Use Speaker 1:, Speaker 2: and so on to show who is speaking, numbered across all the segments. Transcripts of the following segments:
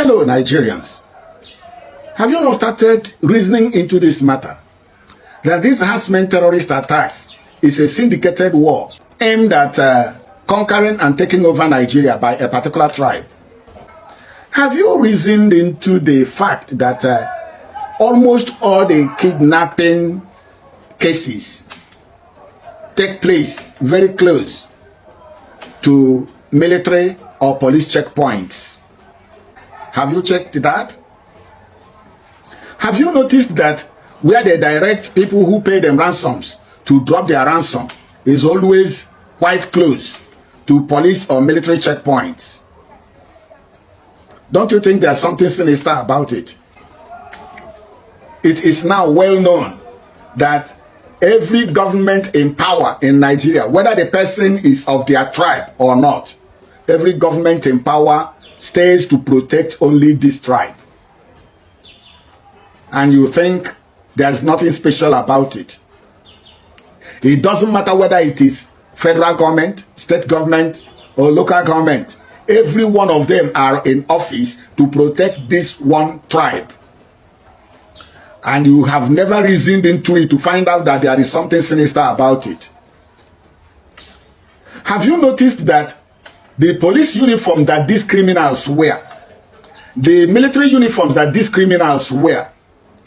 Speaker 1: Hello, Nigerians. Have you not started reasoning into this matter? That this harassment terrorist attacks is a syndicated war aimed at conquering and taking over Nigeria by a particular tribe. Have you reasoned into the fact that almost all the kidnapping cases take place very close to military or police checkpoints? Have you checked that? Have you noticed that where they direct people who pay them ransoms to drop their ransom is always quite close to police or military checkpoints? Don't you think there's something sinister about it? It is now well known that every government in power in Nigeria, whether the person is of their tribe or not, every government in power stays to protect only this tribe. And you think there's nothing special about it. It doesn't matter whether it is federal government, state government, or local government. Every one of them are in office to protect this one tribe. And you have never reasoned into it to find out that there is something sinister about it. Have you noticed that the police uniform that these criminals wear, the military uniforms that these criminals wear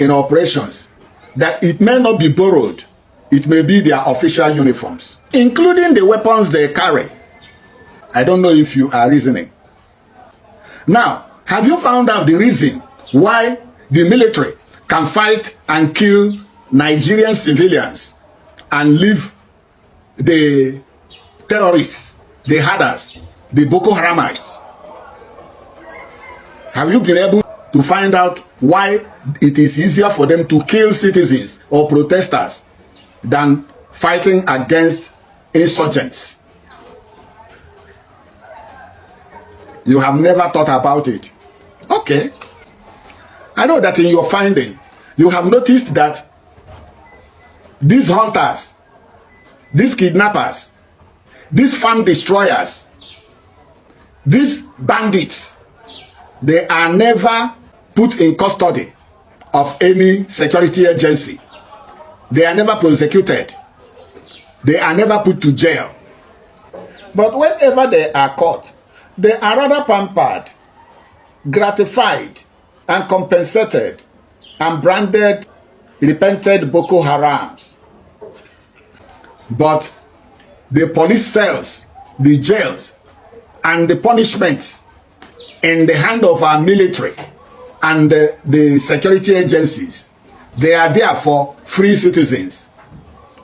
Speaker 1: in operations, that it may not be borrowed, it may be their official uniforms, including the weapons they carry? I don't know if you are reasoning. Now, have you found out the reason why the military can fight and kill Nigerian civilians and leave the terrorists, the herders, the Boko Haramites? Have you been able to find out why it is easier for them to kill citizens or protesters than fighting against insurgents? You have never thought about it. Okay. I know that in your finding, you have noticed that these hunters, these kidnappers, these farm destroyers, these bandits, they are never put in custody of any security agency. They are never prosecuted. They are never put to jail. But whenever they are caught, they are rather pampered, gratified, and compensated, and branded repented Boko Harams. But the police cells, the jails, and the punishments in the hand of our military and the security agencies, they are there for free citizens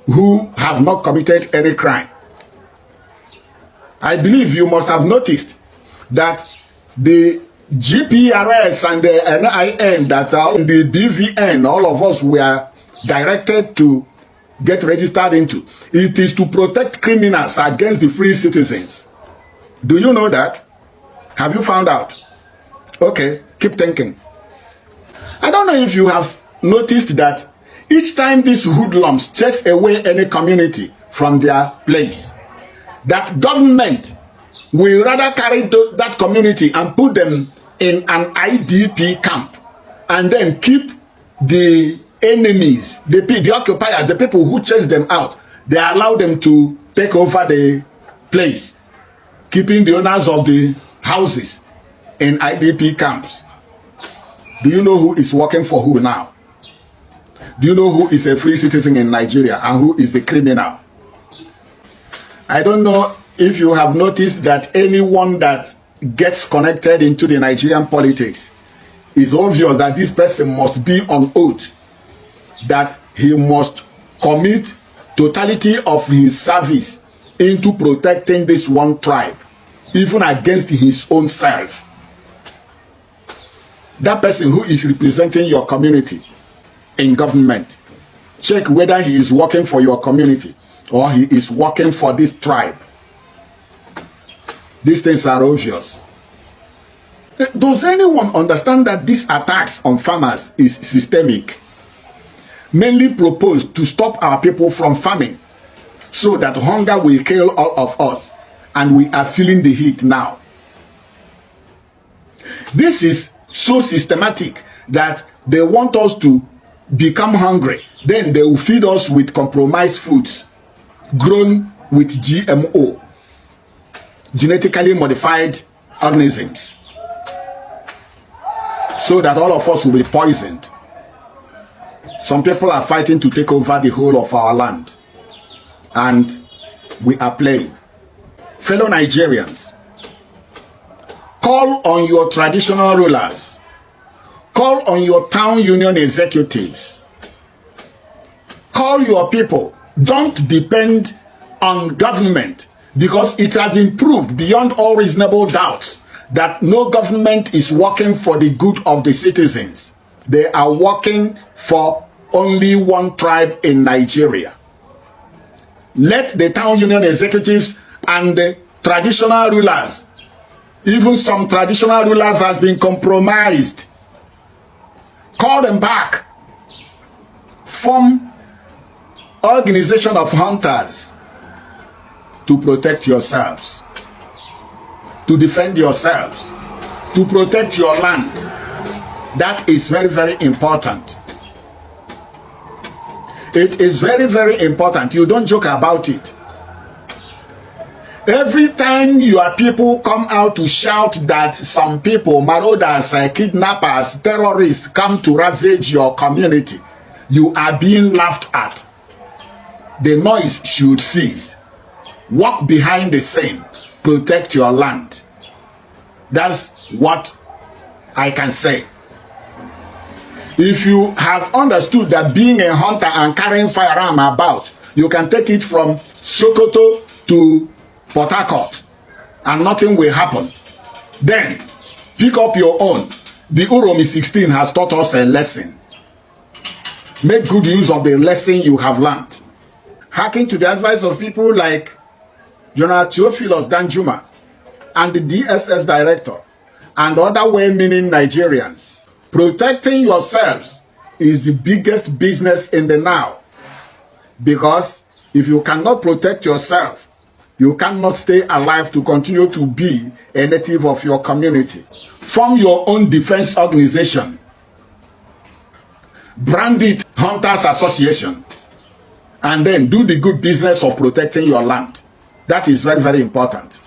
Speaker 1: who have not committed any crime. I believe you must have noticed that the GPRS and the NIN that are in the BVN, all of us were directed to get registered into. It is to protect criminals against the free citizens. Do you know that? Have you found out? Okay, keep thinking. I don't know if you have noticed that each time these hoodlums chase away any community from their place, that government will rather carry that community and put them in an IDP camp and then keep the enemies, the occupiers, the people who chase them out. They allow them to take over the place, keeping the owners of the houses in IDP camps. Do you know who is working for who now? Do you know who is a free citizen in Nigeria and who is the criminal? I don't know if you have noticed that anyone that gets connected into the Nigerian politics, is obvious that this person must be on oath, that he must commit totality of his service into protecting this one tribe, even against his own self. That person who is representing your community in government, check whether he is working for your community or he is working for this tribe. These things are obvious. Does anyone understand that these attacks on farmers is systemic? Mainly proposed to stop our people from farming, so that hunger will kill all of us, and we are feeling the heat now. This is so systematic that they want us to become hungry. Then they will feed us with compromised foods grown with GMO, genetically modified organisms, so that all of us will be poisoned. Some people are fighting to take over the whole of our land, and we are playing. Fellow Nigerians, call on your traditional rulers, call on your town union executives, call your people. Don't depend on government, because it has been proved beyond all reasonable doubts that no government is working for the good of the citizens. They are working for only one tribe in Nigeria. Let the town union executives and the traditional rulers, even some traditional rulers has been compromised, call them back. Form organization of hunters to protect yourselves, to defend yourselves, to protect your land. That is very, very important. It is very, very important. You don't joke about it. Every time your people come out to shout that some people, marauders, kidnappers, terrorists come to ravage your community, you are being laughed at. The noise should cease. Walk behind the scene. Protect your land. That's what I can say. If you have understood that being a hunter and carrying firearm about, you can take it from Sokoto to Port Harcourt and nothing will happen, then pick up your own. The Uromi 16 has taught us a lesson. Make good use of the lesson you have learned. Hearken to the advice of people like General Theophilus Danjuma and the DSS director and other well-meaning Nigerians. Protecting yourselves is the biggest business in the now. Because if you cannot protect yourself, you cannot stay alive to continue to be a native of your community. Form your own defense organization. Brand it Hunters Association. And then do the good business of protecting your land. That is very, very important.